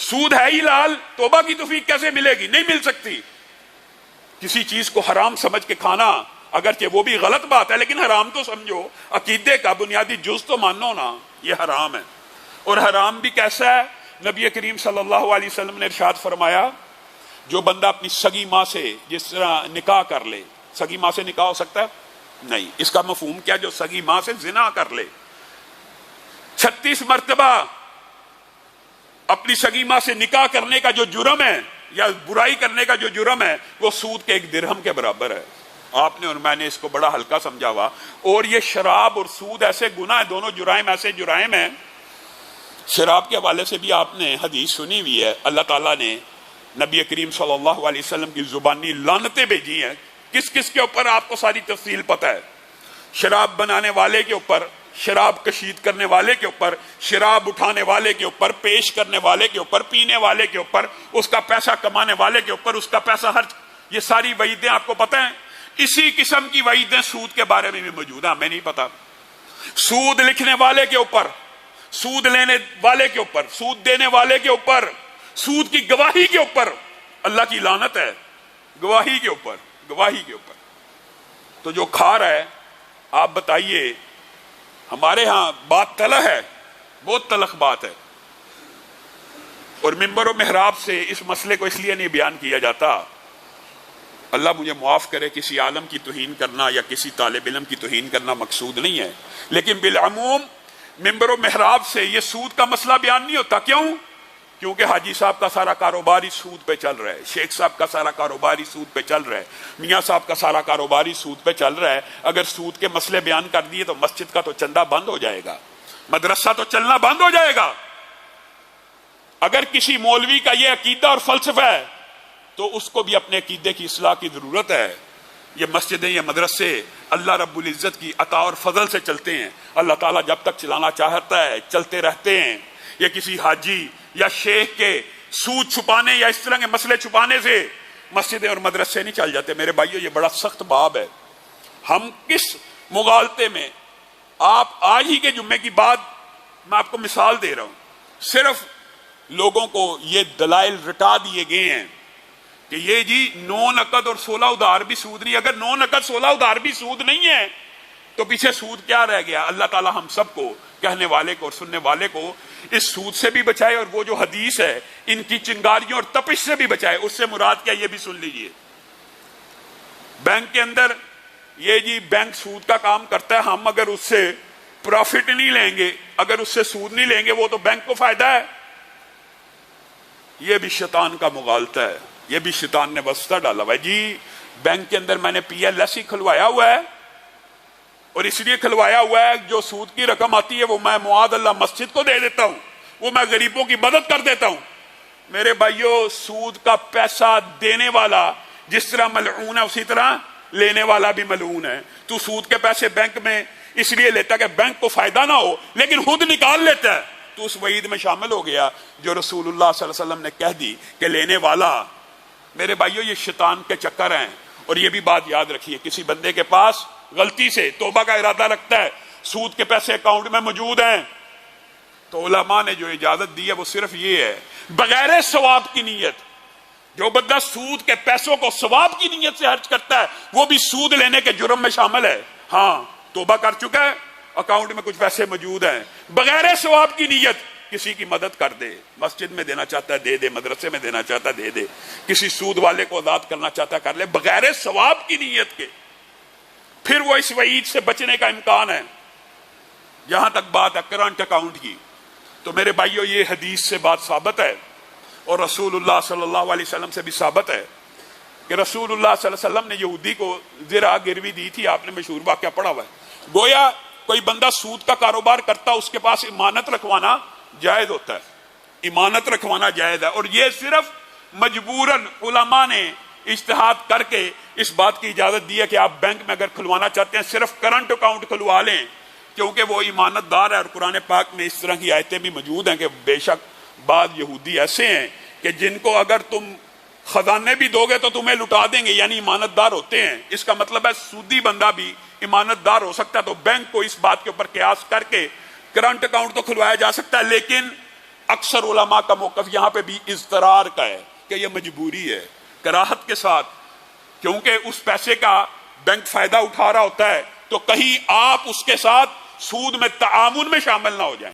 سود ہے ہی لال، توبہ کی توفیق کیسے ملے گی؟ نہیں مل سکتی۔ کسی چیز کو حرام سمجھ کے کھانا اگرچہ وہ بھی غلط بات ہے، لیکن حرام تو سمجھو، عقیدے کا بنیادی جز تو مانو نا، یہ حرام ہے۔ اور حرام بھی کیسا ہے؟ نبی کریم صلی اللہ علیہ وسلم نے ارشاد فرمایا، جو بندہ اپنی سگی ماں سے جس طرح نکاح کر لے، سگی ماں سے نکاح ہو سکتا ہے؟ نہیں۔ اس کا مفہوم کیا؟ جو سگی ماں سے زنا کر لے، 36 مرتبہ اپنی سگی ماں سے نکاح کرنے کا جو جرم ہے یا برائی کرنے کا جو جرم ہے وہ سود کے 1 درہم کے برابر ہے۔ آپ نے اور میں نے اس کو بڑا ہلکا سمجھا ہوا، اور یہ شراب اور سود ایسے گناہ ہیں، دونوں جرائم ایسے جرائم ہیں۔ شراب کے حوالے سے بھی آپ نے حدیث سنی ہوئی ہے، اللہ تعالیٰ نے نبی کریم صلی اللہ علیہ وسلم کی زبانی لعنتیں بھیجی ہیں۔ کس کس کے اوپر آپ کو ساری تفصیل پتہ ہے۔ شراب بنانے والے کے اوپر، شراب کشید کرنے والے کے اوپر، شراب اٹھانے والے کے اوپر، پیش کرنے والے کے اوپر، پینے والے کے اوپر، اس کا پیسہ کمانے والے کے اوپر، اس کا پیسہ خرچ، یہ ساری وعیدیں آپ کو پتہ ہیں۔ اسی قسم کی وعیدیں سود کے بارے میں بھی موجود ہیں، ہمیں نہیں پتا۔ سود لکھنے والے کے اوپر، سود لینے والے کے اوپر، سود دینے والے کے اوپر، سود کی گواہی کے اوپر اللہ کی لعنت ہے، گواہی کے اوپر، گواہی کے اوپر۔ تو جو کھا رہا ہے، آپ بتائیے، ہمارے ہاں بات تلخ ہے، بہت تلخ بات ہے، اور منبر و محراب سے اس مسئلے کو اس لیے نہیں بیان کیا جاتا، اللہ مجھے معاف کرے، کسی عالم کی توہین کرنا یا کسی طالب علم کی توہین کرنا مقصود نہیں ہے، لیکن بالعموم منبر و محراب سے یہ سود کا مسئلہ بیان نہیں ہوتا۔ کیوں؟ کیونکہ حاجی صاحب کا سارا کاروبار ہی سود پہ چل رہا ہے، شیخ صاحب کا سارا کاروبار ہی سود پہ چل رہا ہے، میاں صاحب کا سارا کاروبار ہی سود پہ چل رہا ہے۔ اگر سود کے مسئلے بیان کر دیے تو مسجد کا تو چندہ بند ہو جائے گا، مدرسہ تو چلنا بند ہو جائے گا۔ اگر کسی مولوی کا یہ عقیدہ اور فلسفہ ہے تو اس کو بھی اپنے عقیدے کی اصلاح کی ضرورت ہے۔ یہ مسجدیں، یہ مدرسے اللہ رب العزت کی عطا اور فضل سے چلتے ہیں، اللہ تعالیٰ جب تک چلانا چاہتا ہے چلتے رہتے ہیں۔ یہ کسی حاجی یا شیخ کے سود چھپانے یا اس طرح کے مسئلے چھپانے سے مسجدیں اور مدرسے نہیں چل جاتے۔ میرے بھائیو، یہ بڑا سخت باب ہے۔ ہم کس مغالطے میں، آپ آج ہی کے جمعے کی بات میں آپ کو مثال دے رہا ہوں، صرف لوگوں کو یہ دلائل رٹا دیے گئے ہیں کہ یہ جی 9 نقد اور 16 ادھار بھی سود نہیں۔ اگر 9 نقد 16 ادھار بھی سود نہیں ہے تو پیچھے سود کیا رہ گیا؟ اللہ تعالی ہم سب کو، کہنے والے کو اور سننے والے کو، اس سود سے بھی بچائے، اور وہ جو حدیث ہے ان کی چنگاریوں اور تپش سے بھی بچائے۔ اس سے مراد کیا، یہ بھی سن لیجئے۔ بینک کے اندر یہ جی بینک سود کا کام کرتا ہے، ہم اگر اس سے پروفٹ نہیں لیں گے، اگر اس سے سود نہیں لیں گے، وہ تو بینک کو فائدہ ہے۔ یہ بھی شیطان کا مغالطہ ہے، یہ بھی شیطان نے وسطہ ڈالا ہوا ہے۔ جی بینک کے اندر میں نے PLS ہی کھلوایا ہوا ہے، اور اس لیے کھلوایا ہوا ہے جو سود کی رقم آتی ہے وہ میں معاذ اللہ مسجد کو دے دیتا ہوں، وہ میں غریبوں کی مدد کر دیتا ہوں۔ میرے بھائیو، سود کا پیسہ دینے والا جس طرح ملعون ہے اسی طرح لینے والا بھی ملعون ہے۔ تو سود کے پیسے بینک میں اس لیے لیتا کہ بینک کو فائدہ نہ ہو، لیکن خود نکال لیتا ہے، تو اس وعید میں شامل ہو گیا جو رسول اللہ صلی اللہ علیہ وسلم نے کہہ دی کہ لینے والا۔ میرے بھائیو، یہ شیطان کے چکر ہیں۔ اور یہ بھی بات یاد رکھیے، کسی بندے کے پاس غلطی سے توبہ کا ارادہ رکھتا ہے، سود کے پیسے اکاؤنٹ میں موجود ہیں، تو علماء نے جو اجازت دی ہے وہ صرف یہ ہے، بغیر ثواب کی نیت۔ جو بندہ سود کے پیسوں کو ثواب کی نیت سے خرچ کرتا ہے وہ بھی سود لینے کے جرم میں شامل ہے۔ ہاں، توبہ کر چکا ہے، اکاؤنٹ میں کچھ پیسے موجود ہیں، بغیر ثواب کی نیت کسی کی مدد کر دے، مسجد میں دینا چاہتا ہے دے دے، مدرسے میں دینا چاہتا ہے دے دے، کسی سود والے کو آزاد کرنا چاہتا ہے کر لے، بغیر ثواب کی نیت کے، پھر وہ اس وعید سے بچنے کا امکان ہے۔ جہاں تک بات ہے کرنٹ اکاؤنٹ کی، تو میرے بھائیو یہ حدیث سے بات ثابت ہے، اور رسول اللہ صلی اللہ علیہ وسلم سے بھی ثابت ہے کہ رسول اللہ صلی اللہ علیہ وسلم نے یہودی کو زرع گروی دی تھی۔ آپ نے مشہور واقعہ پڑھا ہوا ہے۔ گویا کوئی بندہ سود کا کاروبار کرتا، اس کے پاس امانت رکھوانا جائز ہوتا ہے، امانت رکھوانا جائز ہے، اور یہ صرف مجبوراً علماء نے اجتہاد کر کے اس بات کی اجازت دی ہے کہ آپ بینک میں اگر کھلوانا چاہتے ہیں صرف کرنٹ اکاؤنٹ کھلوا لیں، کیونکہ وہ امانت دار ہے، اور قرآن پاک میں اس طرح کی آیتیں بھی موجود ہیں کہ بے شک بعض یہودی ایسے ہیں کہ جن کو اگر تم خزانے بھی دو گے تو تمہیں لٹا دیں گے، یعنی امانت دار ہوتے ہیں۔ اس کا مطلب ہے سودی بندہ بھی امانت دار ہو سکتا ہے، تو بینک کو اس بات کے اوپر قیاس کر کے کرنٹ اکاؤنٹ تو کھلوایا جا سکتا ہے، لیکن اکثر علماء کا موقف یہاں پہ بھی اضطرار کا ہے کہ یہ مجبوری ہے، کراہت کے ساتھ، کیونکہ اس پیسے کا بینک فائدہ اٹھا رہا ہوتا ہے تو کہیں آپ اس کے ساتھ سود میں تعاون میں شامل نہ ہو جائیں۔